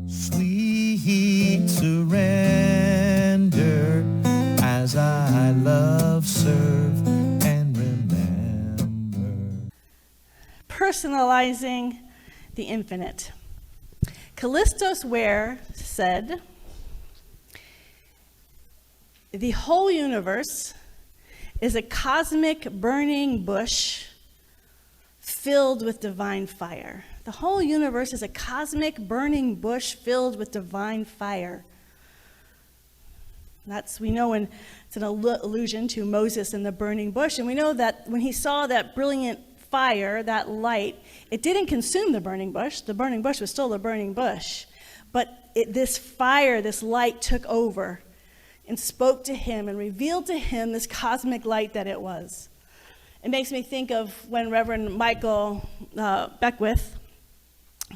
Sweet surrender as I love, serve, and remember. Personalizing the infinite. Callistos Ware said, "The whole universe is a cosmic burning bush filled with divine fire." The whole universe is a cosmic burning bush filled with divine fire. We know when it's an allusion to Moses and the burning bush, and we know that when he saw that brilliant fire, that light, it didn't consume the burning bush. The burning bush was still a burning bush. But this fire, this light took over and spoke to him and revealed to him this cosmic light that it was. It makes me think of when Reverend Michael Beckwith,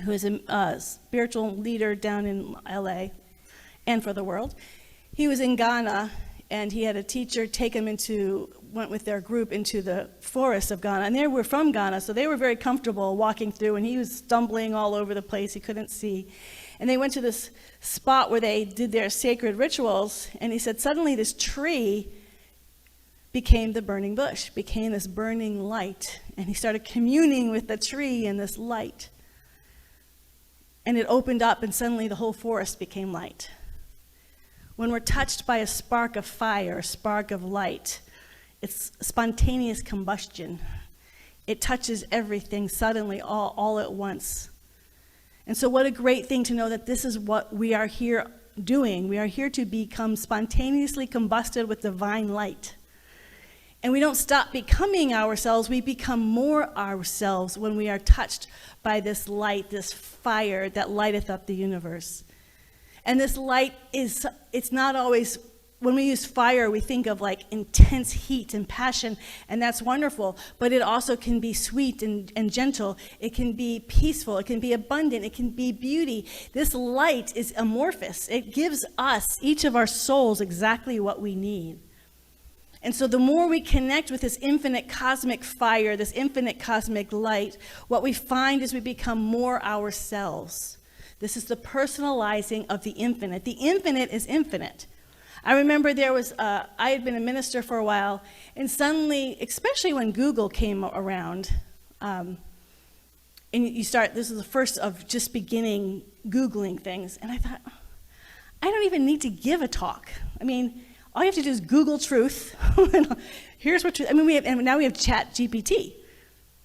who is a spiritual leader down in LA and for the world, he was in Ghana, and he had a teacher take him went with their group into the forests of Ghana. And they were from Ghana, so they were very comfortable walking through, and he was stumbling all over the place. He couldn't see. And they went to this spot where they did their sacred rituals, and he said suddenly this tree became the burning bush, became this burning light. And he started communing with the tree and this light. And it opened up, and suddenly the whole forest became light. When we're touched by a spark of fire, a spark of light, it's spontaneous combustion. It touches everything suddenly, all at once. And so what a great thing to know that this is what we are here doing. We are here to become spontaneously combusted with divine light. And we don't stop becoming ourselves, we become more ourselves when we are touched by this light, this fire that lighteth up the universe. And this light it's not always, when we use fire, we think of like intense heat and passion, and that's wonderful, but it also can be sweet and gentle. It can be peaceful, it can be abundant, it can be beauty. This light is amorphous. It gives us, each of our souls, exactly what we need. And so the more we connect with this infinite cosmic fire, this infinite cosmic light, what we find is we become more ourselves. This is the personalizing of the infinite. The infinite is infinite. I remember I had been a minister for a while, and suddenly, especially when Google came around, and this is the first of just beginning Googling things, and I thought, I don't even need to give a talk. I mean, all you have to do is Google truth. Here's what truth, now we have Chat GPT.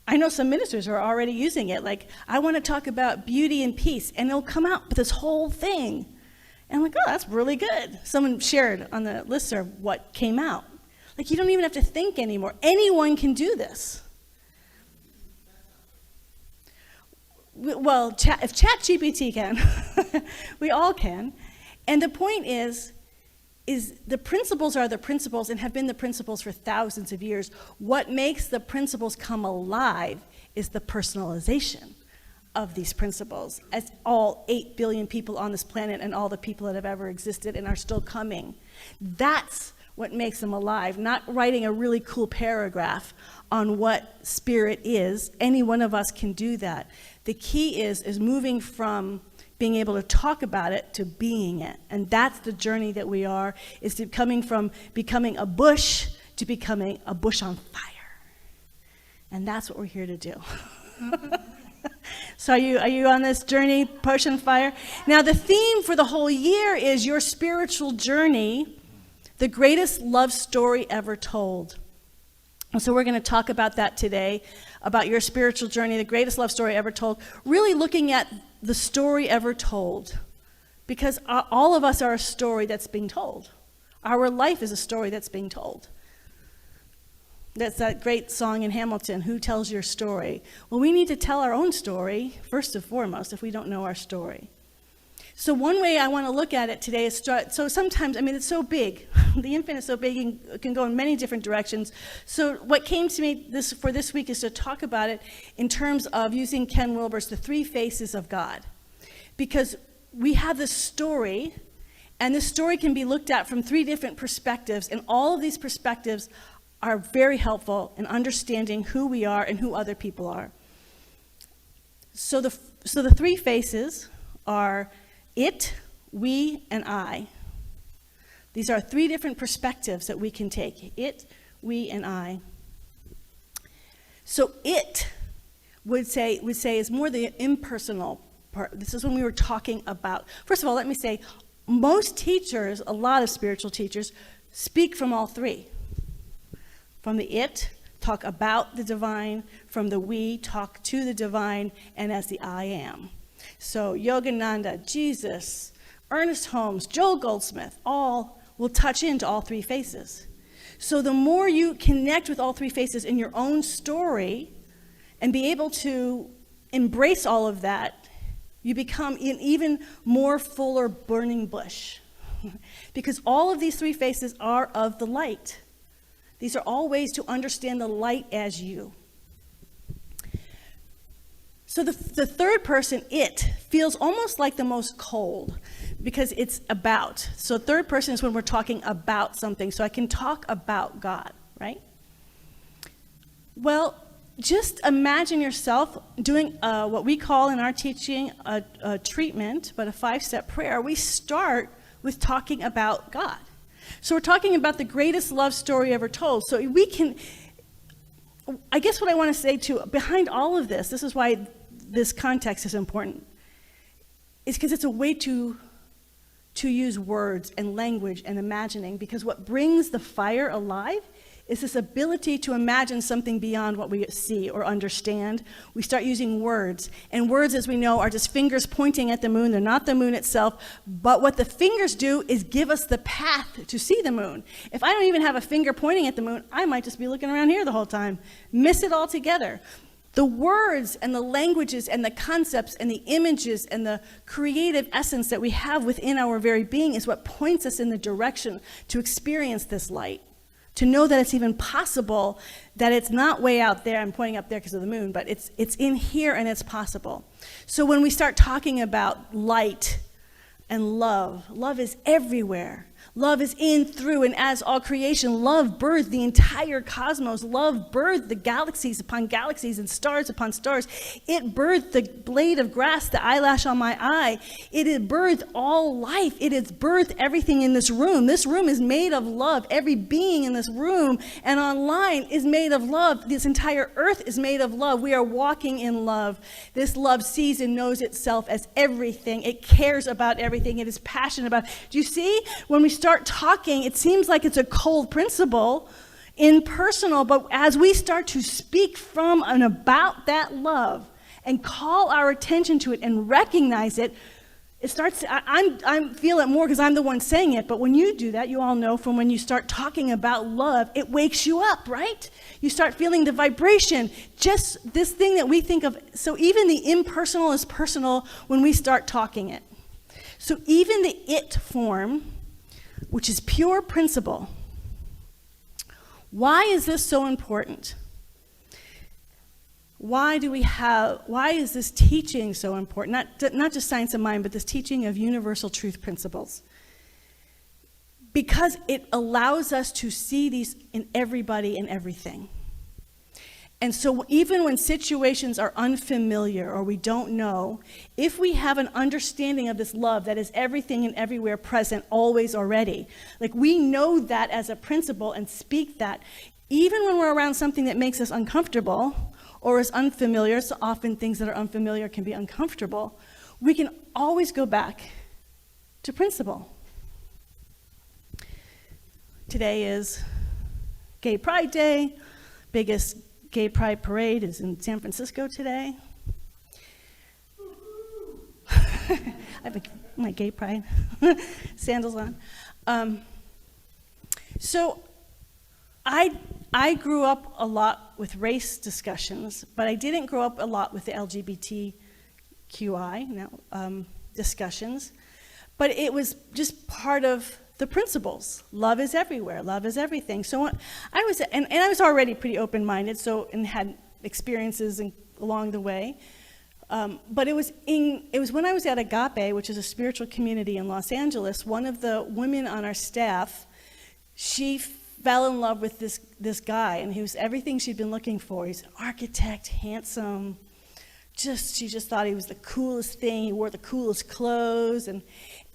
I know some ministers are already using it. Like, I want to talk about beauty and peace, and it'll come out with this whole thing. And I'm like, oh, that's really good. Someone shared on the listserv what came out. Like, you don't even have to think anymore. Anyone can do this. Well, if ChatGPT can, we all can. And the point is the principles are the principles and have been the principles for thousands of years. What makes the principles come alive is the personalization of these principles, as all 8 billion people on this planet and all the people that have ever existed and are still coming. That's what makes them alive, not writing a really cool paragraph on what spirit is. Any one of us can do that. The key is moving from being able to talk about it to being it. And that's the journey that we are, is to coming from becoming a bush to becoming a bush on fire. And that's what we're here to do. So are you on this journey, push and fire? Now the theme for the whole year is your spiritual journey, the greatest love story ever told. And so we're going to talk about that today, about your spiritual journey, the greatest love story ever told, really looking at the story ever told, because all of us are a story that's being told. Our life is a story that's being told. That's that great song in Hamilton, Who Tells Your Story? Well, we need to tell our own story, first and foremost, if we don't know our story. So one way I want to look at it today is, so sometimes, it's so big. The infinite is so big, it can go in many different directions. So what came to me for this week is to talk about it in terms of using Ken Wilber's The Three Faces of God. Because we have this story, and this story can be looked at from 3 different perspectives, and all of these perspectives are very helpful in understanding who we are and who other people are. So the 3 faces are It, we, and I. These are 3 different perspectives that we can take. It, we, and I. So it would say is more the impersonal part. This is when we were talking about. First of all, let me say, most teachers, a lot of spiritual teachers, speak from all 3. From the it, talk about the divine. From the we, talk to the divine, and as the I am. So Yogananda, Jesus, Ernest Holmes, Joel Goldsmith, all will touch into all 3 faces. So the more you connect with all 3 faces in your own story and be able to embrace all of that, you become an even more fuller burning bush. Because all of these 3 faces are of the light. These are all ways to understand the light as you. So the 3rd person, it, feels almost like the most cold because it's about. So 3rd person is when we're talking about something. So I can talk about God, right? Well, just imagine yourself doing what we call in our teaching a treatment, but a 5-step prayer. We start with talking about God. So we're talking about the greatest love story ever told. So we can, I guess what I want to say too, behind all of this is why this context is important, is because it's a way to use words and language and imagining, because what brings the fire alive is this ability to imagine something beyond what we see or understand. We start using words, and words, as we know, are just fingers pointing at the moon. They're not the moon itself, but what the fingers do is give us the path to see the moon. If I don't even have a finger pointing at the moon, I might just be looking around here the whole time, miss it altogether. The words and the languages and the concepts and the images and the creative essence that we have within our very being is what points us in the direction to experience this light, to know that it's even possible, that it's not way out there. I'm pointing up there because of the moon, but it's in here and it's possible. So when we start talking about light and love is everywhere. Love is in, through, and as all creation. Love birthed the entire cosmos. Love birthed the galaxies upon galaxies and stars upon stars. It birthed the blade of grass, the eyelash on my eye. It has birthed all life. It has birthed everything in this room. This room is made of love. Every being in this room and online is made of love. This entire earth is made of love. We are walking in love. This love sees and knows itself as everything. It cares about everything. It is passionate about. Do you see? When we start talking, it seems like it's a cold principle, impersonal, but as we start to speak from and about that love and call our attention to it and recognize it, it starts, I feel it more because I'm the one saying it, but when you do that, you all know from when you start talking about love, it wakes you up, right? You start feeling the vibration, just this thing that we think of. So even the impersonal is personal when we start talking it. So even the it form, which is pure principle. Why is this so important? Why is this teaching so important? Not just science of mind, but this teaching of universal truth principles. Because it allows us to see these in everybody and everything. And so even when situations are unfamiliar or we don't know, if we have an understanding of this love that is everything and everywhere present, always already, like we know that as a principle and speak that, even when we're around something that makes us uncomfortable or is unfamiliar, so often things that are unfamiliar can be uncomfortable, we can always go back to principle. Today is Gay Pride Day, biggest Gay Pride Parade is in San Francisco today. I have my Gay Pride sandals on. So I grew up a lot with race discussions, but I didn't grow up a lot with the LGBTQI discussions. But it was just part of the principles. Love is everywhere. Love is everything. So I was already pretty open-minded, and had experiences along the way. But it was when I was at Agape, which is a spiritual community in Los Angeles. One of the women on our staff, she fell in love with this guy, and he was everything she'd been looking for. He's an architect, handsome, she just thought he was the coolest thing. He wore the coolest clothes.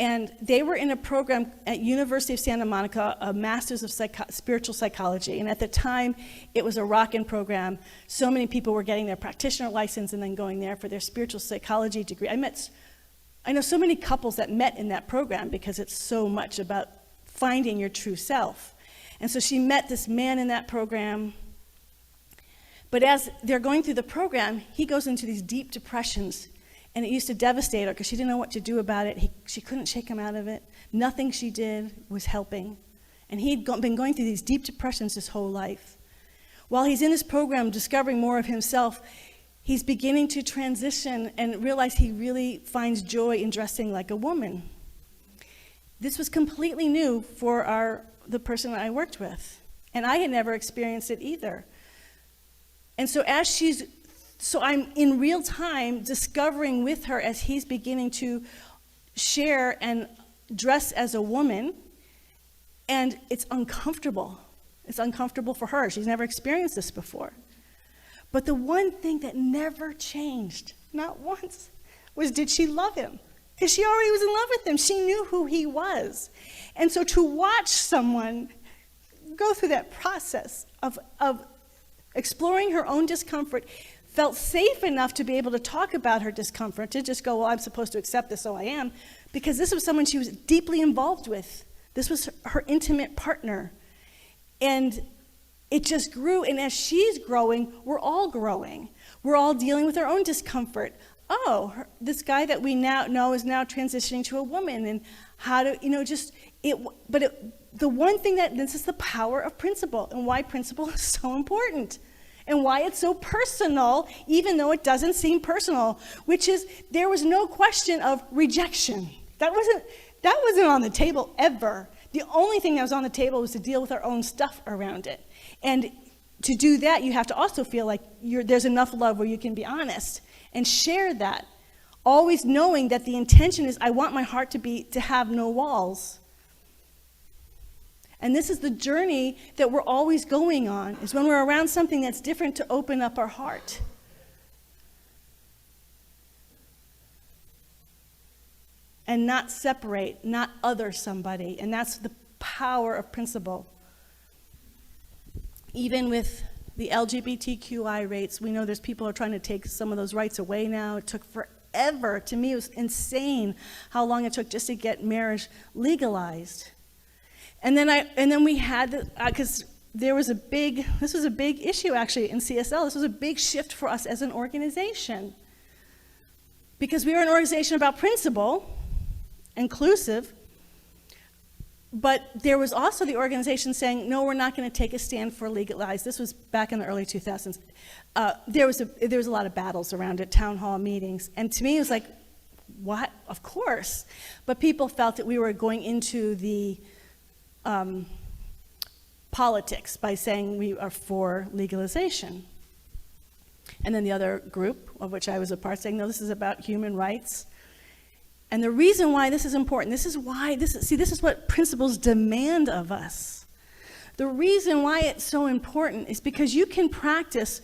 And they were in a program at University of Santa Monica, a Master's of Spiritual Psychology. And at the time, it was a rockin' program. So many people were getting their practitioner license and then going there for their spiritual psychology degree. I know so many couples that met in that program because it's so much about finding your true self. And so she met this man in that program. But as they're going through the program, he goes into these deep depressions. And it used to devastate her because she didn't know what to do about it. She couldn't shake him out of it. Nothing she did was helping. And he'd been going through these deep depressions his whole life. While he's in this program discovering more of himself, he's beginning to transition and realize he really finds joy in dressing like a woman. This was completely new for the person I worked with. And I had never experienced it either. And so So I'm in real time discovering with her as he's beginning to share and dress as a woman, and it's uncomfortable. It's uncomfortable for her. She's never experienced this before. But the one thing that never changed, not once, was did she love him? Because she already was in love with him. She knew who he was. And so to watch someone go through that process of exploring her own discomfort, felt safe enough to be able to talk about her discomfort, to just go, well, I'm supposed to accept this, so I am, because this was someone she was deeply involved with. This was her intimate partner. And it just grew, and as she's growing, we're all growing. We're all dealing with our own discomfort. This guy that we now know is now transitioning to a woman, and how to, the one thing this is the power of principle, and why principle is so important. And why it's so personal, even though it doesn't seem personal, which is there was no question of rejection. That wasn't on the table ever. The only thing that was on the table was to deal with our own stuff around it. And to do that, you have to also feel like there's enough love where you can be honest and share that. Always knowing that the intention is, I want my heart to have no walls. And this is the journey that we're always going on, is when we're around something that's different, to open up our heart. And not separate, not other somebody. And that's the power of principle. Even with the LGBTQI rates, we know there's people who are trying to take some of those rights away now. It took forever. To me, it was insane how long it took just to get marriage legalized. And then we had, because this was a big issue actually in CSL. This was a big shift for us as an organization. Because we were an organization about principle, inclusive, but there was also the organization saying, no, we're not going to take a stand for legalize. This was back in the early 2000s. There was a lot of battles around it, town hall meetings. And to me, it was like, what? Of course. But people felt that we were going into the politics by saying we are for legalization. And then the other group, of which I was a part, saying, no, this is about human rights. And the reason why this is important, this is what principles demand of us. The reason why it's so important is because you can practice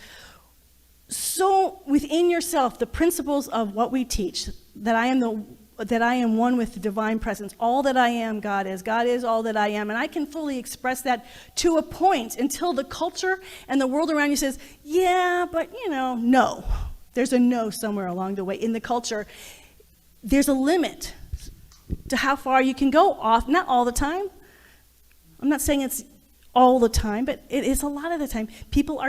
so within yourself the principles of what we teach, that I am one with the divine presence. All that I am, God is. God is all that I am. And I can fully express that to a point until the culture and the world around you says, yeah, but no. There's a no somewhere along the way in the culture. There's a limit to how far you can go off, not all the time. I'm not saying it's all the time, but it is a lot of the time. People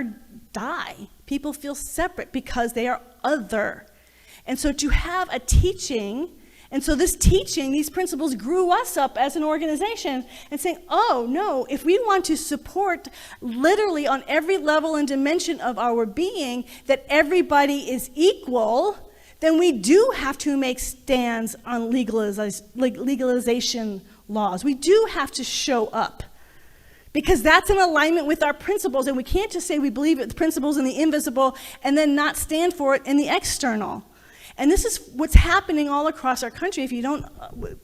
die. People feel separate because they are other. And so to have a teaching, and so this teaching, these principles grew us up as an organization and saying, oh no, if we want to support literally on every level and dimension of our being that everybody is equal, then we do have to make stands on legalization laws. We do have to show up because that's in alignment with our principles, and we can't just say we believe in the principles in the invisible and then not stand for it in the external. And this is what's happening all across our country. If you don't,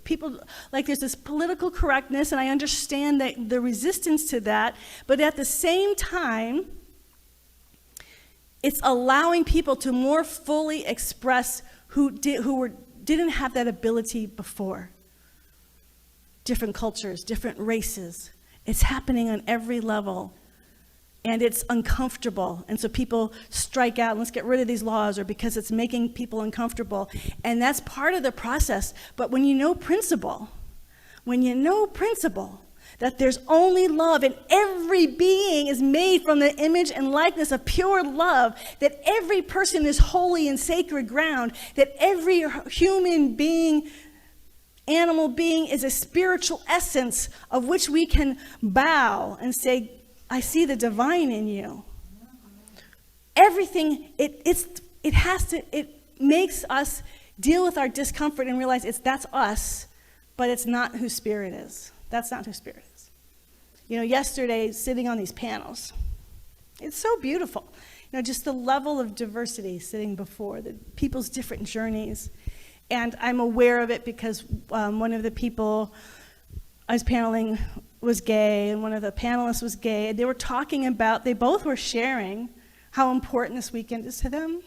people, like there's this political correctness, and I understand the resistance to that, but at the same time, It's allowing people to more fully express who didn't have that ability before. Different cultures, different races. It's happening on every level. And it's uncomfortable. And so people strike out, let's get rid of these laws, or because it's making people uncomfortable. And that's part of the process. But when you know principle, that there's only love, and every being is made from the image and likeness of pure love, that every person is holy and sacred ground, that every human being, animal being is a spiritual essence of which we can bow and say, I see the divine in you. Everything, it makes us deal with our discomfort and realize that's us, but it's not who Spirit is. That's not who Spirit is. Yesterday, sitting on these panels, it's so beautiful. Just the level of diversity sitting before, the people's different journeys. And I'm aware of it because one of the people I was paneling was gay, and one of the panelists was gay. And they both were sharing how important this weekend is to them,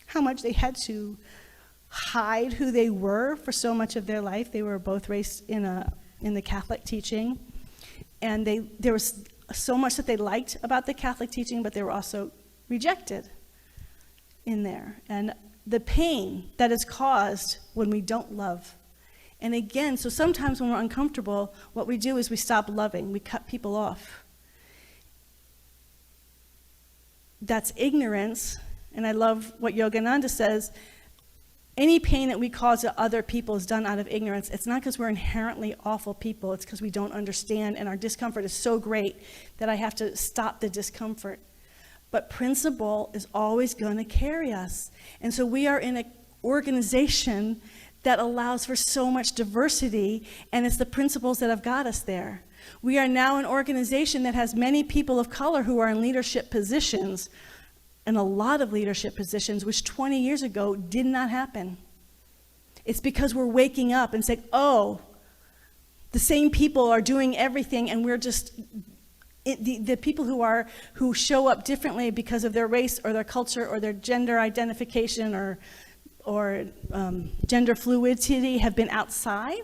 how much they had to hide who they were for so much of their life. They were both raised in the Catholic teaching. And there was so much that they liked about the Catholic teaching, but they were also rejected in there. And the pain that is caused when we don't love. And again, so sometimes when we're uncomfortable, what we do is we stop loving. We cut people off. That's ignorance. And I love what Yogananda says. Any pain that we cause to other people is done out of ignorance. It's not because we're inherently awful people. It's because we don't understand, and our discomfort is so great that I have to stop the discomfort. But principle is always going to carry us. And so we are in an organization that allows for so much diversity, and it's the principles that have got us there. We are now an organization that has many people of color who are in leadership positions, and a lot of leadership positions, which 20 years ago did not happen. It's because we're waking up and saying, oh, the same people are doing everything, and we're just, the people who show up differently because of their race or their culture or their gender identification or gender fluidity have been outside.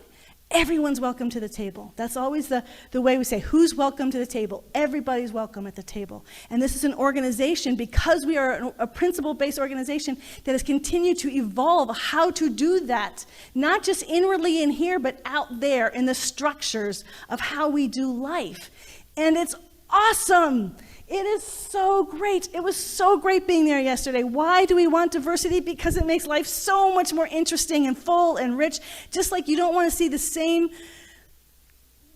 Everyone's welcome to the table. That's always the way we say, who's welcome to the table? Everybody's welcome at the table. And this is an organization, because we are a principle-based organization, that has continued to evolve how to do that, not just inwardly in here, but out there in the structures of how we do life. And it's awesome. It is so great. It was so great being there yesterday. Why do we want diversity? Because it makes life so much more interesting and full and rich. Just like you don't want to see the same,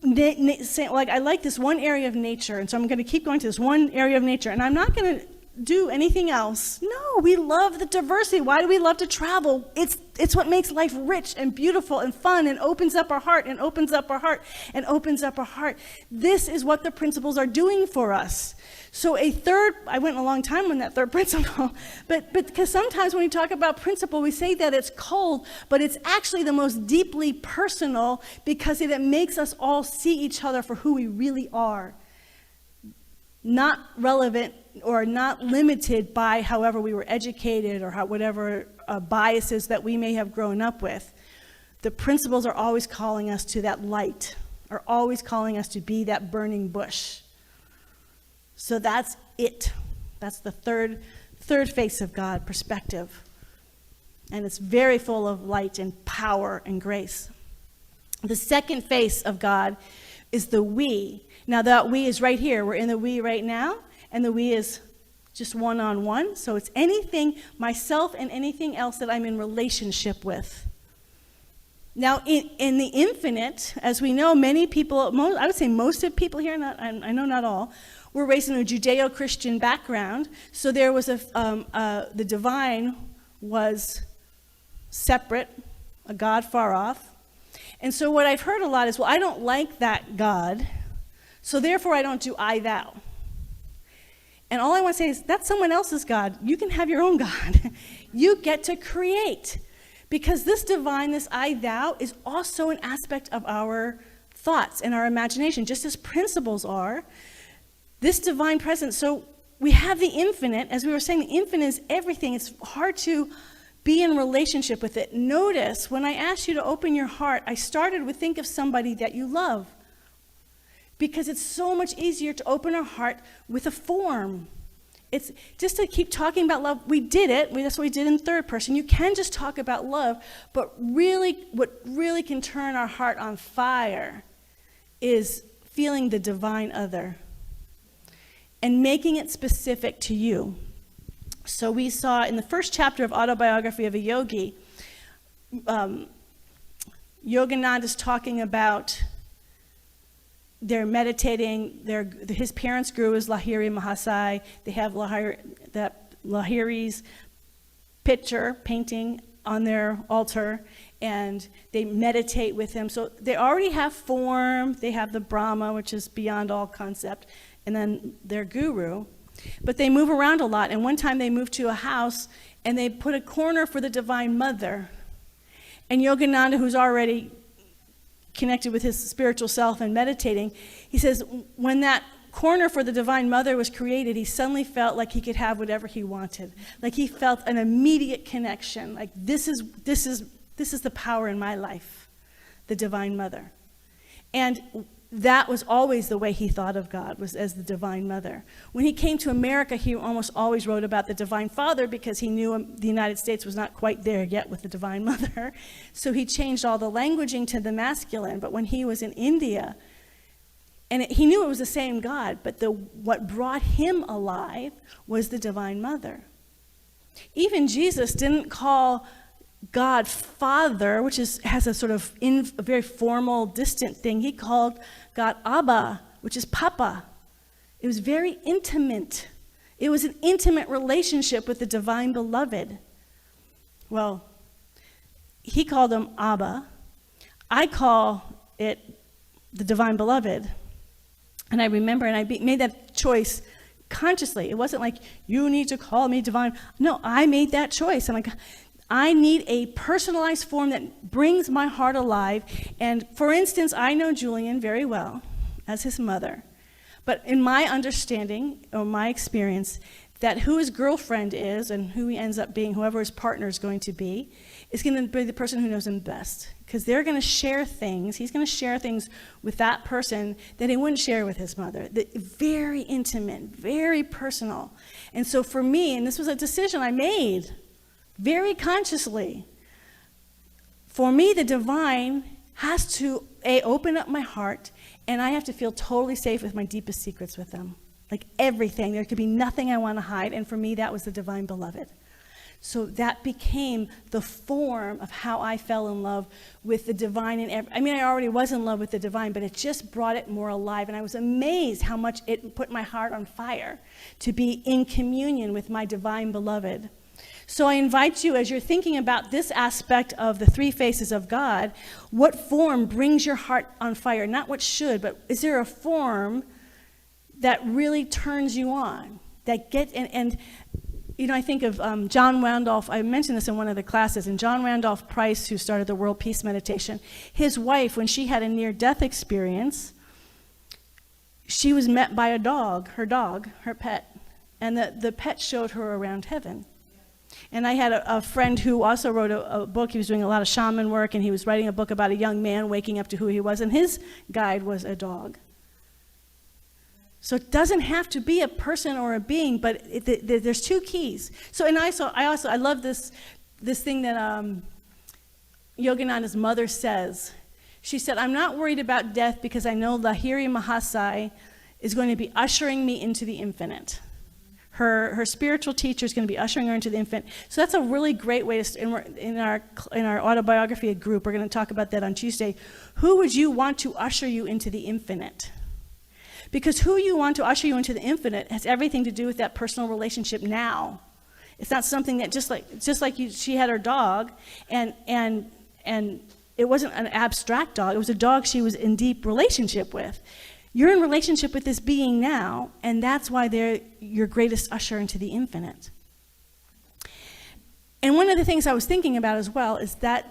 like I like this one area of nature, and so I'm going to keep going to this one area of nature, and I'm not going to do anything else. No, we love the diversity. Why do we love to travel? It's what makes life rich and beautiful and fun and opens up our heart and opens up our heart and opens up our heart. This is what the principles are doing for us. So I went a long time on that third principle, but because sometimes when we talk about principle, we say that it's cold, but it's actually the most deeply personal, because it makes us all see each other for who we really are. Not relevant or not limited by however we were educated or whatever biases that we may have grown up with. The principles are always calling us to that light, are always calling us to be that burning bush. So that's it. That's the third face of God, perspective. And it's very full of light and power and grace. The second face of God is the we. Now that we is right here. We're in the we right now, and the we is just one-on-one. So it's anything, myself and anything else that I'm in relationship with. Now in the infinite, as we know, many people, I would say most of people here, I know not all, were raised in a Judeo-Christian background. So there was the divine was separate, a God far off. And so what I've heard a lot is, well, I don't like that God, so therefore I don't do I, thou. And all I want to say is, that's someone else's God. You can have your own God. You get to create. Because this divine, this I, thou, is also an aspect of our thoughts and our imagination, just as principles are. This divine presence, so we have the infinite. As we were saying, the infinite is everything. It's hard to be in relationship with it. Notice, when I asked you to open your heart, I started with think of somebody that you love. Because it's so much easier to open our heart with a form. It's just to keep talking about love. We did it. That's what we did in third person. You can just talk about love, but really, what really can turn our heart on fire is feeling the divine other and making it specific to you. So we saw in the first chapter of Autobiography of a Yogi, Yogananda is talking about they're meditating. His parents' guru is Lahiri Mahasai. They have Lahiri's painting on their altar, and they meditate with him. So they already have form. They have the Brahma, which is beyond all concept, and then their guru. But they move around a lot. And one time they moved to a house, and they put a corner for the Divine Mother. And Yogananda, who's already connected with his spiritual self and meditating, he says when that corner for the Divine Mother was created, he suddenly felt like he could have whatever he wanted. Like he felt an immediate connection. Like this is the power in my life, the Divine Mother. And that was always the way he thought of God, was as the Divine Mother. When he came to America, he almost always wrote about the Divine Father because he knew the United States was not quite there yet with the Divine Mother. So he changed all the languaging to the masculine. But when he was in India, and he knew it was the same God, but what brought him alive was the Divine Mother. Even Jesus didn't call God Father, which has a sort of a very formal, distant thing. He called God Abba, which is Papa. It was very intimate. It was an intimate relationship with the Divine Beloved. Well, he called him Abba. I call it the Divine Beloved. And I remember, and I made that choice consciously. It wasn't like, you need to call me divine. No, I made that choice. I'm like, I need a personalized form that brings my heart alive. And for instance, I know Julian very well as his mother. But in my understanding, or my experience, that who his girlfriend is and who he ends up being, whoever his partner is going to be, is going to be the person who knows him best. Because they're going to share things. He's going to share things with that person that he wouldn't share with his mother. Very intimate, very personal. And so for me, and this was a decision I made very consciously, for me, the divine has to, open up my heart, and I have to feel totally safe with my deepest secrets with them. Like everything. There could be nothing I want to hide, and for me, that was the Divine Beloved. So that became the form of how I fell in love with the divine. I already was in love with the divine, but it just brought it more alive, and I was amazed how much it put my heart on fire to be in communion with my Divine Beloved. So I invite you, as you're thinking about this aspect of the three faces of God, what form brings your heart on fire? Not what should, but is there a form that really turns you on? That I think of John Randolph. I mentioned this in one of the classes, and John Randolph Price, who started the World Peace Meditation, his wife, when she had a near-death experience, she was met by a dog, her pet, and the pet showed her around heaven. And I had a friend who also wrote a book. He was doing a lot of shaman work, and he was writing a book about a young man waking up to who he was, and his guide was a dog. So it doesn't have to be a person or a being, but there's two keys. So, and I love this thing that Yogananda's mother says. She said, "I'm not worried about death because I know Lahiri Mahasai is going to be ushering me into the infinite." Her spiritual teacher is going to be ushering her into the infinite. So that's a really great way in our autobiography group. We're going to talk about that on Tuesday. Who would you want to usher you into the infinite? Because who you want to usher you into the infinite has everything to do with that personal relationship now. It's not something that she had her dog, and it wasn't an abstract dog. It was a dog she was in deep relationship with. You're in relationship with this being now, and that's why they're your greatest usher into the infinite. And one of the things I was thinking about as well is that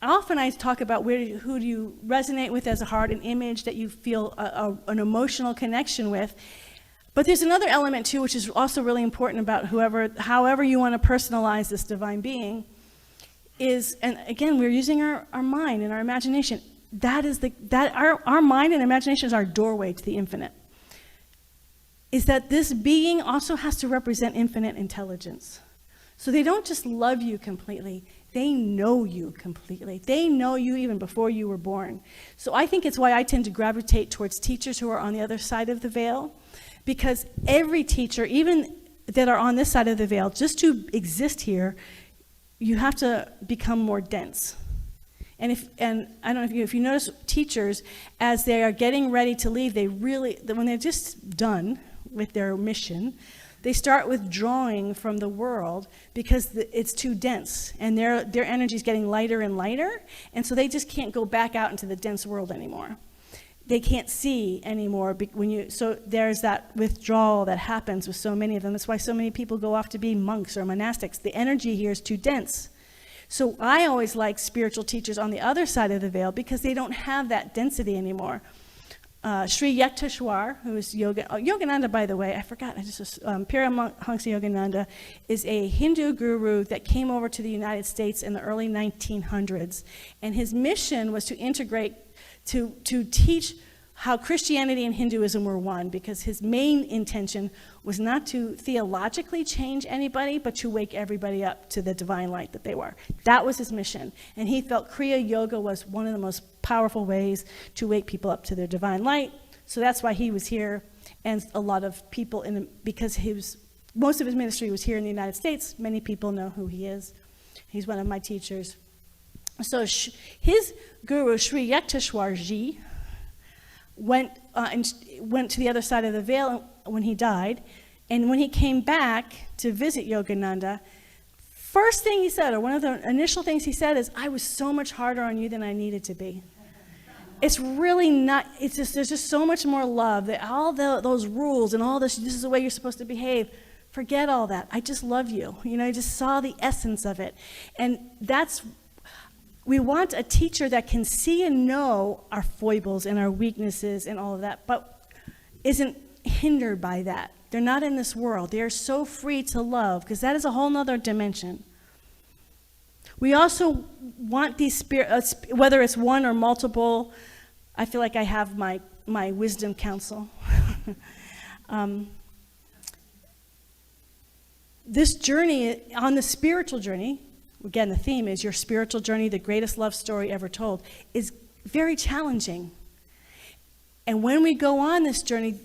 often I talk about who do you resonate with as a heart, an image that you feel an emotional connection with. But there's another element too, which is also really important about however you want to personalize this divine being, is, and again, we're using our mind and our imagination. Our mind and imagination is our doorway to the infinite. Is that this being also has to represent infinite intelligence. So they don't just love you completely, they know you completely. They know you even before you were born. So I think it's why I tend to gravitate towards teachers who are on the other side of the veil, because every teacher, even that are on this side of the veil, just to exist here, you have to become more dense. And I don't know if you notice teachers, as they are getting ready to leave, when they're just done with their mission, they start withdrawing from the world because it's too dense, and their energy is getting lighter and lighter, and so they just can't go back out into the dense world anymore. They can't see anymore so there's that withdrawal that happens with so many of them. That's why so many people go off to be monks or monastics. The energy here is too dense. So I always like spiritual teachers on the other side of the veil because they don't have that density anymore. Sri Yukteswar, who is Yogananda, by the way, I forgot, Paramahansa Yogananda is a Hindu guru that came over to the United States in the early 1900s. And his mission was to integrate, to teach how Christianity and Hinduism were one, because his main intention was not to theologically change anybody, but to wake everybody up to the divine light that they were. That was his mission. And he felt Kriya Yoga was one of the most powerful ways to wake people up to their divine light. So that's why he was here. And a lot of people, because most of his ministry was here in the United States, many people know who he is. He's one of my teachers. So his guru, Sri Yukteswar Ji, went to the other side of the veil when he died, and when he came back to visit Yogananda, first thing he said, or one of the initial things he said, is, "I was so much harder on you than I needed to be." It's really not. It's just there's just so much more love. That all those rules and all this is the way you're supposed to behave. Forget all that. I just love you. I just saw the essence of it, and that's. We want a teacher that can see and know our foibles and our weaknesses and all of that, but isn't hindered by that. They're not in this world. They are so free to love, because that is a whole nother dimension. We also want these spirits, whether it's one or multiple. I feel like I have my wisdom council. This journey, on the spiritual journey, again, the theme is your spiritual journey, the greatest love story ever told, is very challenging. And when we go on this journey,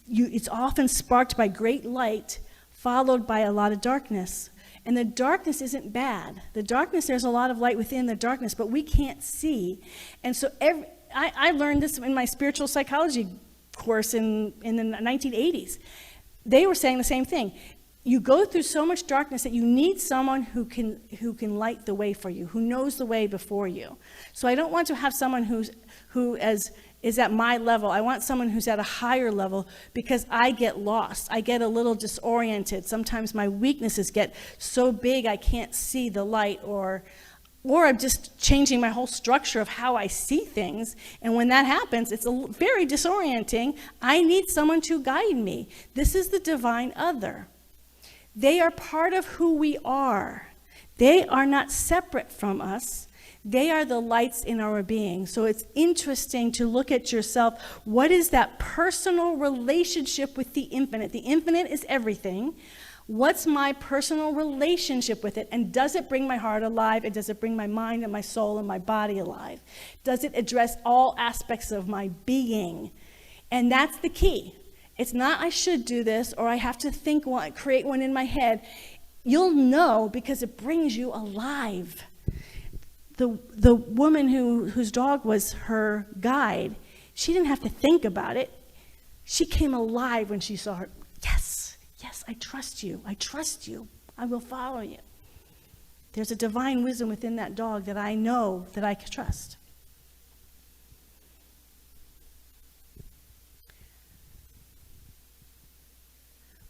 it's often sparked by great light, followed by a lot of darkness. And the darkness isn't bad. The darkness, there's a lot of light within the darkness, but we can't see. And so I learned this in my spiritual psychology course in the 1980s. They were saying the same thing. You go through so much darkness that you need someone who can light the way for you, who knows the way before you. So I don't want to have someone who is at my level. I want someone who's at a higher level, because I get lost. I get a little disoriented. Sometimes my weaknesses get so big I can't see the light, or I'm just changing my whole structure of how I see things. And when that happens, it's very disorienting. I need someone to guide me. This is the divine other. They are part of who we are. They are not separate from us. They are the lights in our being. So it's interesting to look at yourself. What is that personal relationship with the infinite? The infinite is everything. What's my personal relationship with it? And does it bring my heart alive? And does it bring my mind and my soul and my body alive? Does it address all aspects of my being? And that's the key. It's not I should do this, or I have to create one in my head. You'll know because it brings you alive. The woman whose dog was her guide, she didn't have to think about it. She came alive when she saw her. Yes, I trust you. I will follow you. There's a divine wisdom within that dog that I know that I can trust.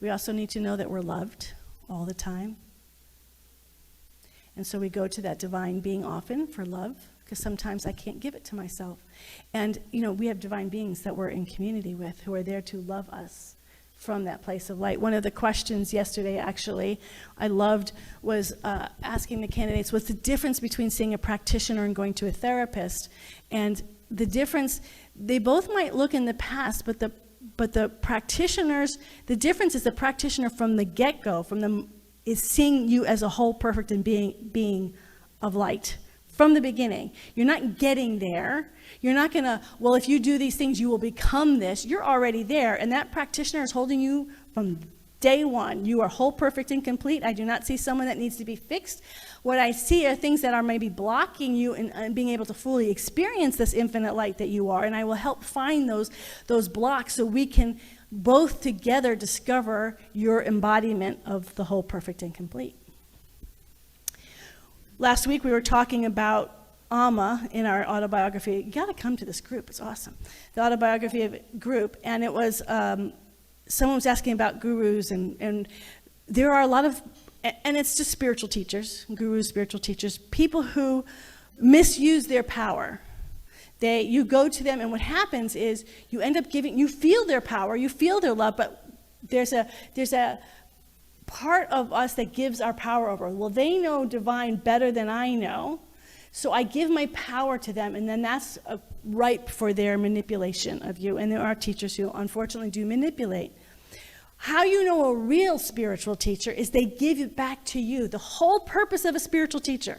We also need to know that we're loved all the time. And so we go to that divine being often for love, because sometimes I can't give it to myself. And, we have divine beings that we're in community with who are there to love us from that place of light. One of the questions yesterday, actually, I loved, was asking the candidates, what's the difference between seeing a practitioner and going to a therapist? And the difference, they both might look in the past, but the practitioners, the difference is the practitioner from the get-go, is seeing you as a whole, perfect, and being of light. From the beginning. You're not getting there. You're not going to, well, if you do these things, you will become this. You're already there. And that practitioner is holding you from day one. You are whole, perfect, and complete. I do not see someone that needs to be fixed. What I see are things that are maybe blocking you in being able to fully experience this infinite light that you are. And I will help find those blocks so we can both together discover your embodiment of the whole, perfect, and complete. Last week we were talking about Amma in our autobiography. You got to come to this group, it's awesome. The autobiography group, and it was, someone was asking about gurus, and there are a lot of, and it's just spiritual teachers, gurus, spiritual teachers, people who misuse their power. You go to them, and what happens is you end up you feel their power, you feel their love, but there's a part of us that gives our power over. Well, they know divine better than I know, so I give my power to them, and then that's ripe for their manipulation of you. And there are teachers who unfortunately do manipulate. How you know a real spiritual teacher is they give it back to you. The whole purpose of a spiritual teacher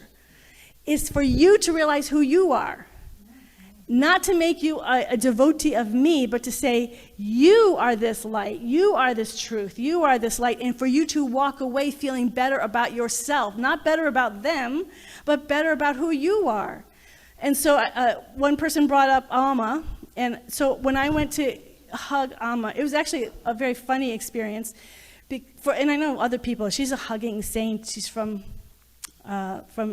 is for you to realize who you are. Not to make you a devotee of me, but to say, you are this light, you are this truth, you are this light, and for you to walk away feeling better about yourself, not better about them, but better about who you are. And so one person brought up Amma, and so when I went to hug Amma, it was actually a very funny experience, and I know other people, she's a hugging saint, she's from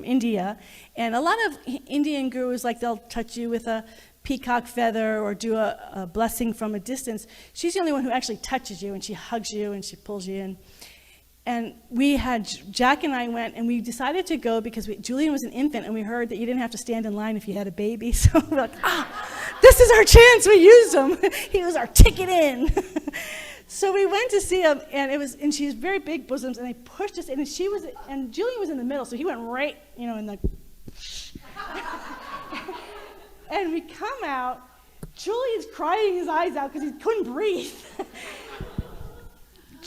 India, and a lot of Indian gurus, like they'll touch you with a peacock feather or do a blessing from a distance. She's the only one who actually touches you, and she hugs you and she pulls you in. And Jack and I went, and we decided to go because Julian was an infant, and we heard that you didn't have to stand in line if you had a baby. So we're like, this is our chance. We used him. He was our ticket in. So we went to see him, and she has very big bosoms, and they pushed us in, and Julian was in the middle, so he went right, in the, and we come out, Julian's crying his eyes out because he couldn't breathe.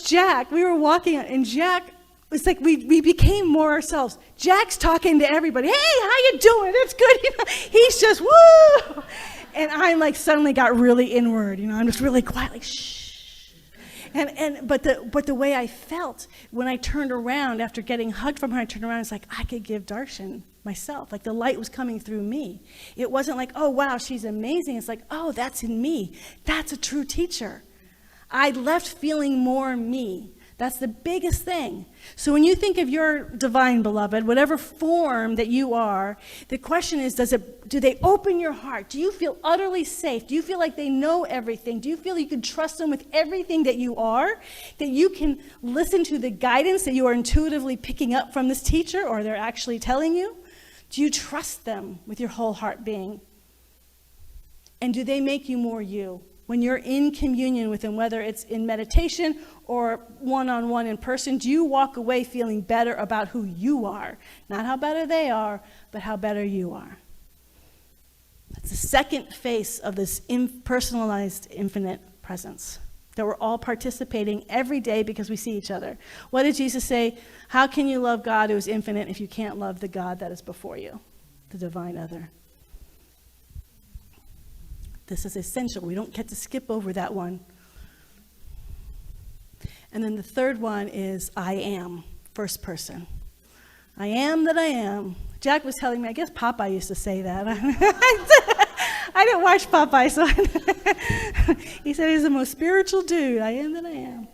Jack, we were walking, and Jack, it's like we became more ourselves. Jack's talking to everybody, hey, how you doing? It's good, he's just, woo! And I'm like, suddenly got really inward, I'm just really quiet, like, shh. But the way I felt when I turned around after getting hugged from her, I turned around, it's like I could give darshan myself. Like the light was coming through me. It wasn't like, oh wow, she's amazing. It's like, oh, that's in me. That's a true teacher. I left feeling more me. That's the biggest thing. So when you think of your divine beloved, whatever form that you are, the question is, do they open your heart? Do you feel utterly safe? Do you feel like they know everything? Do you feel you can trust them with everything that you are? That you can listen to the guidance that you are intuitively picking up from this teacher, or they're actually telling you? Do you trust them with your whole heart being? And do they make you more you? When you're in communion with them, whether it's in meditation or one-on-one in person, do you walk away feeling better about who you are? Not how better they are, but how better you are. That's the second face of this impersonalized infinite presence, that we're all participating every day because we see each other. What did Jesus say? How can you love God who is infinite if you can't love the God that is before you, the divine other? This is essential. We don't get to skip over that one. And then the third one is I am, first person. I am that I am. Jack was telling me, I guess Popeye used to say that. I didn't watch Popeye, so he said he's the most spiritual dude. I am that I am.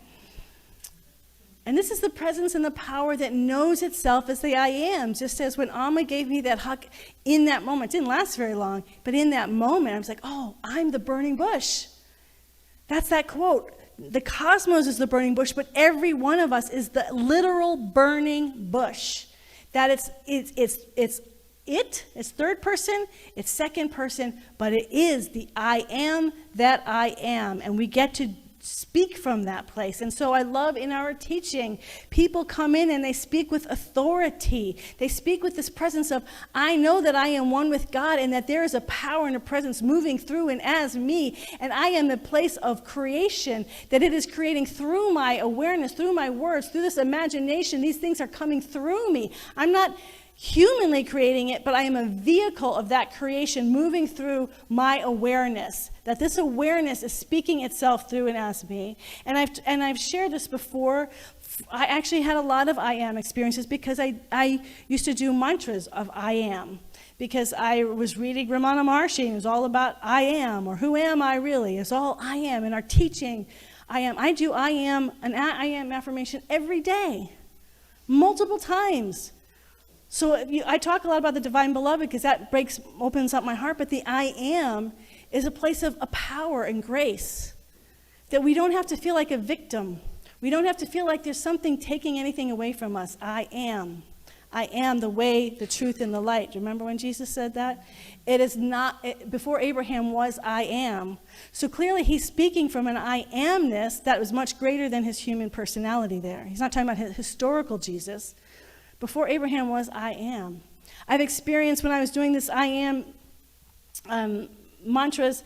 And this is the presence and the power that knows itself as the I am. Just as when Amma gave me that hug in that moment, it didn't last very long, but in that moment, I was like, oh, I'm the burning bush. That's that quote. The cosmos is the burning bush, but every one of us is the literal burning bush. That it's third person, it's second person, but it is the I am that I am. And we get to speak from that place. And so I love in our teaching, people come in and they speak with authority. They speak with this presence of, I know that I am one with God and that there is a power and a presence moving through and as me, and I am the place of creation, that it is creating through my awareness, through my words, through this imagination. These things are coming through me. I'm not humanly creating it, but I am a vehicle of that creation moving through my awareness, that this awareness is speaking itself through and as me. And I've shared this before. I actually had a lot of I am experiences because I used to do mantras of I am, because I was reading Ramana Maharshi, and it was all about I am, or who am I really? It's all I am. In our teaching, I am. I do I am, an I am affirmation every day, multiple times. So I talk a lot about the divine beloved because that opens up my heart, but the I am is a place of a power and grace, that we don't have to feel like a victim. We don't have to feel like there's something taking anything away from us. I am. I am the way, the truth, and the light. Do you remember when Jesus said that? It is not, before Abraham was I am. So clearly he's speaking from an I amness that was much greater than his human personality there. He's not talking about his historical Jesus. Before Abraham was, I am. I've experienced when I was doing this I am mantras,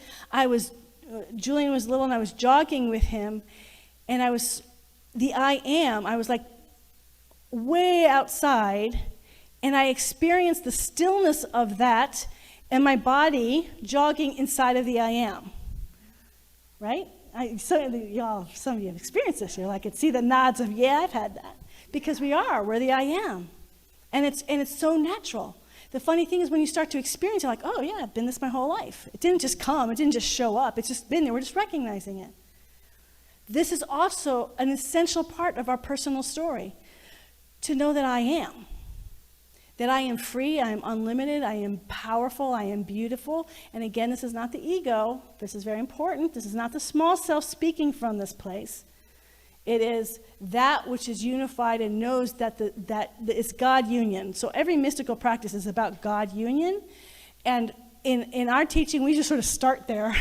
Julian was little and I was jogging with him, and I was like way outside, and I experienced the stillness of that and my body jogging inside of the I am, right? Some of you have experienced this. I could see the nods of, yeah, I've had that. Because we're the I am. And it's so natural. The funny thing is when you start to experience it, like, oh yeah, I've been this my whole life. It didn't just come, it didn't just show up, it's just been there, we're just recognizing it. This is also an essential part of our personal story, to know that I am. That I am free, I am unlimited, I am powerful, I am beautiful. And again, this is not the ego, this is very important, this is not the small self speaking from this place. It is that which is unified and knows that it's God union. So every mystical practice is about God union. And in our teaching, we just sort of start there.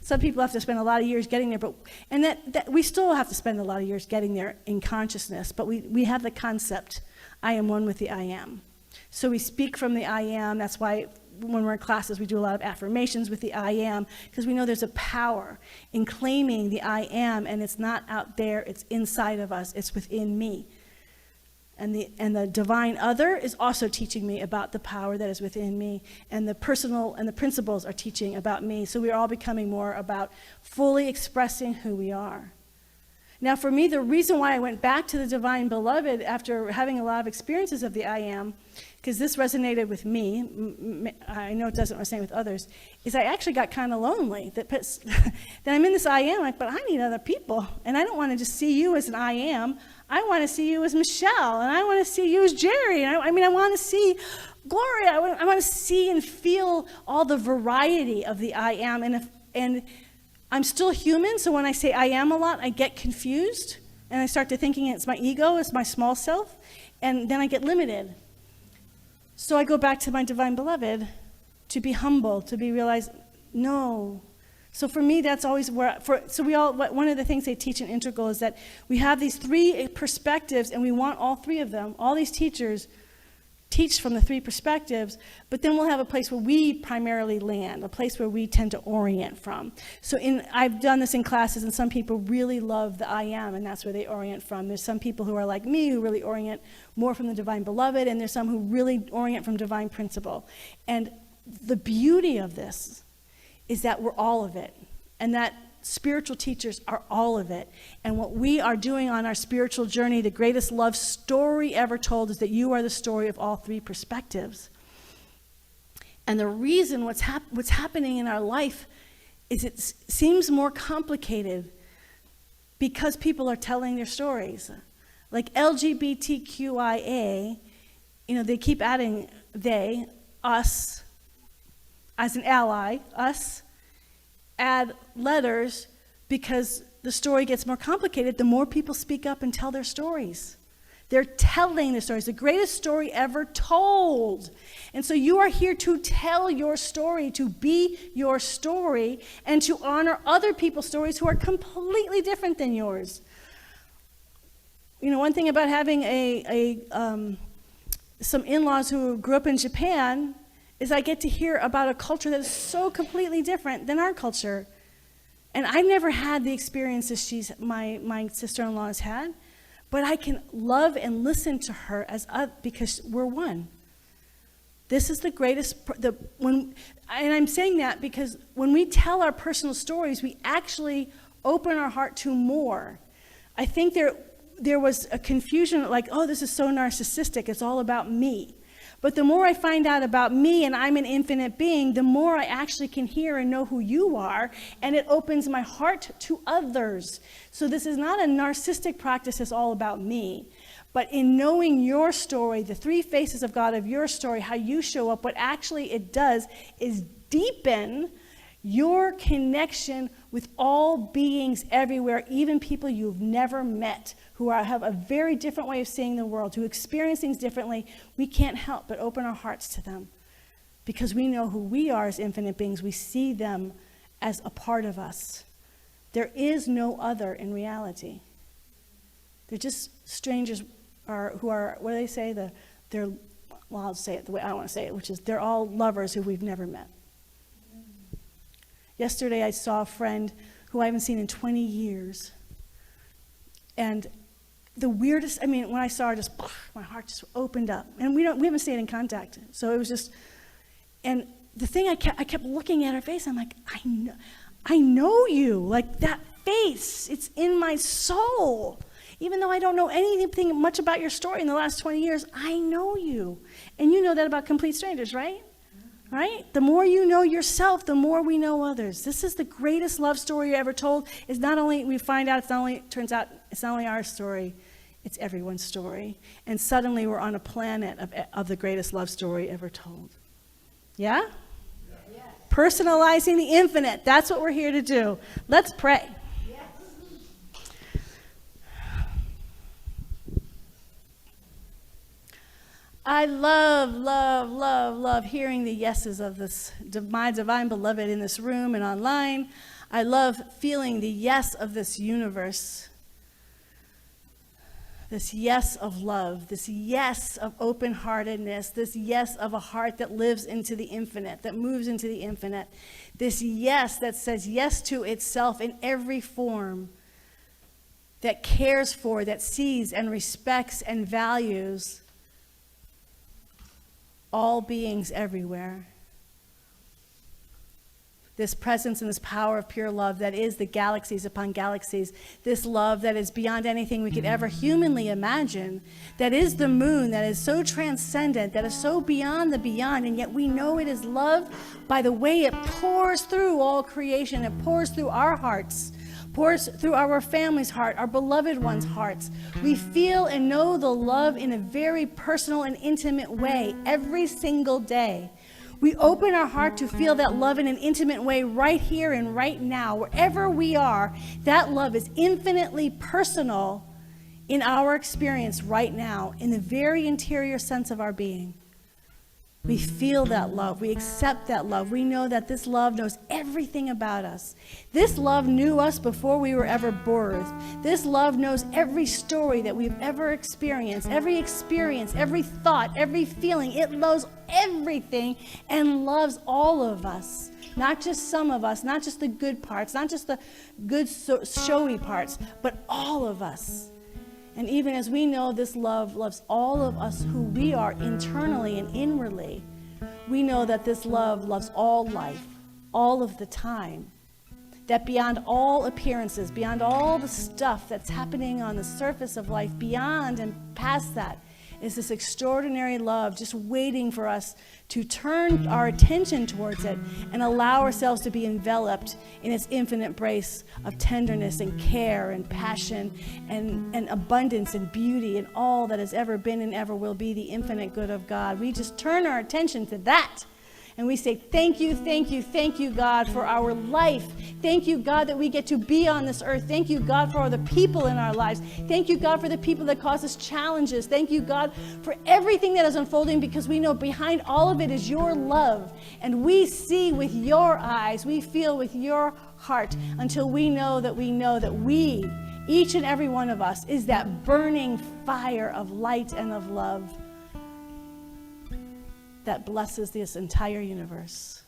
Some people have to spend a lot of years getting there, and that we still have to spend a lot of years getting there in consciousness. But we have the concept, I am one with the I am. So we speak from the I am. That's why when we're in classes, we do a lot of affirmations with the I am, because we know there's a power in claiming the I am, and it's not out there, it's inside of us, it's within me. And the divine other is also teaching me about the power that is within me, and the personal and the principles are teaching about me. So we're all becoming more about fully expressing who we are. Now for me, the reason why I went back to the divine beloved after having a lot of experiences of the I am, because this resonated with me, I know it doesn't resonate with others, is I actually got kind of lonely. That I'm in this I am, but I need other people. And I don't want to just see you as an I am. I want to see you as Michelle, and I want to see you as Jerry. And I want to see Gloria. I want to see and feel all the variety of the I am. And I'm still human, so when I say I am a lot, I get confused. And I start to thinking it's my ego, it's my small self. And then I get limited. So I go back to my divine beloved to be humble, to be realized, no. So for me, that's always one of the things they teach in Integral is that we have these three perspectives and we want all three of them. All these teachers teach from the three perspectives, but then we'll have a place where we primarily land, a place where we tend to orient from. So I've done this in classes, and some people really love the I am, and that's where they orient from. There's some people who are like me who really orient more from the divine beloved, and there's some who really orient from divine principle. And the beauty of this is that we're all of it, and that spiritual teachers are all of it. And what we are doing on our spiritual journey, the greatest love story ever told, is that you are the story of all three perspectives. And the reason what's happening in our life is it seems more complicated because people are telling their stories. Like LGBTQIA, they keep adding they, us, as an ally, us, add letters because the story gets more complicated the more people speak up and tell their stories. They're telling the stories, the greatest story ever told. And so you are here to tell your story, to be your story, and to honor other people's stories who are completely different than yours. You know, one thing about having some in-laws who grew up in Japan is I get to hear about a culture that is so completely different than our culture. And I never had the experiences my sister-in-law has had, but I can love and listen to her because we're one. This is the greatest, and I'm saying that because when we tell our personal stories, we actually open our heart to more. I think there was a confusion like, oh, this is so narcissistic, it's all about me. But the more I find out about me and I'm an infinite being, the more I actually can hear and know who you are, and it opens my heart to others. So this is not a narcissistic practice, it's all about me. But in knowing your story, the three faces of God of your story, how you show up, what actually it does is deepen your connection with all beings everywhere, even people you've never met, who have a very different way of seeing the world, who experience things differently. We can't help but open our hearts to them because we know who we are as infinite beings. We see them as a part of us. There is no other in reality. They're just strangers who are, what do they say? I'll say it the way I want to say it, which is they're all lovers who we've never met. Yesterday I saw a friend who I haven't seen in 20 years. And the weirdest, when I saw her, my heart just opened up. And we haven't stayed in contact. So it was just, and the thing I kept looking at her face, I'm like, I know you. Like that face, it's in my soul. Even though I don't know anything much about your story in the last 20 years, I know you. And you know that about complete strangers, right? Right? The more you know yourself, the more we know others. This is the greatest love story ever told. It's not only, we find out, turns out it's not only our story, it's everyone's story. And suddenly we're on a planet of the greatest love story ever told. Yeah? Yes. Personalizing the infinite. That's what we're here to do. Let's pray. I love hearing the yeses of my divine beloved in this room and online. I love feeling the yes of this universe. This yes of love, this yes of open-heartedness, this yes of a heart that lives into the infinite, that moves into the infinite. This yes that says yes to itself in every form, that cares for, that sees and respects and values all beings everywhere. This presence and this power of pure love that is the galaxies upon galaxies, this love that is beyond anything we could ever humanly imagine, that is the moon, that is so transcendent, that is so beyond the beyond, and yet we know it is love by the way it pours through all creation. It pours through our hearts, pours through our family's heart, our beloved ones' hearts. We feel and know the love in a very personal and intimate way every single day. We open our heart to feel that love in an intimate way right here and right now. Wherever we are, that love is infinitely personal in our experience right now, in the very interior sense of our being. We feel that love. We accept that love. We know that this love knows everything about us. This love knew us before we were ever birthed. This love knows every story that we've ever experienced, every thought, every feeling. It knows everything and loves all of us. Not just some of us, not just the good parts, not just the good showy parts, but all of us. And even as we know this love loves all of us who we are internally and inwardly, we know that this love loves all life, all of the time. That beyond all appearances, beyond all the stuff that's happening on the surface of life, beyond and past that, is this extraordinary love just waiting for us to turn our attention towards it and allow ourselves to be enveloped in its infinite embrace of tenderness and care and passion and abundance and beauty and all that has ever been and ever will be the infinite good of God. We just turn our attention to that. And we say, thank you, thank you, thank you, God, for our life. Thank you, God, that we get to be on this earth. Thank you, God, for all the people in our lives. Thank you, God, for the people that cause us challenges. Thank you, God, for everything that is unfolding, because we know behind all of it is your love. And we see with your eyes, we feel with your heart, until we know that we, each and every one of us, is that burning fire of light and of love that blesses this entire universe.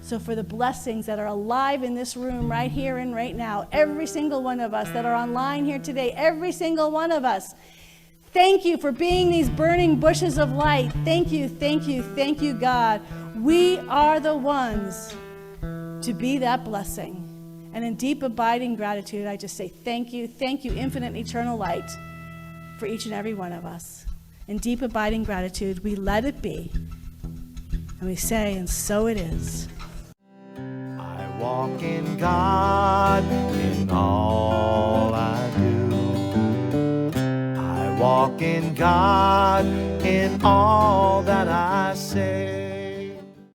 So for the blessings that are alive in this room right here and right now, every single one of us that are online here today, every single one of us, thank you for being these burning bushes of light. Thank you, thank you, thank you, God. We are the ones to be that blessing. And in deep abiding gratitude, I just say thank you, infinite and eternal light, for each and every one of us. In deep abiding gratitude, we let it be. And we say, and so it is. I walk in God in all I do. I walk in God in all that I say.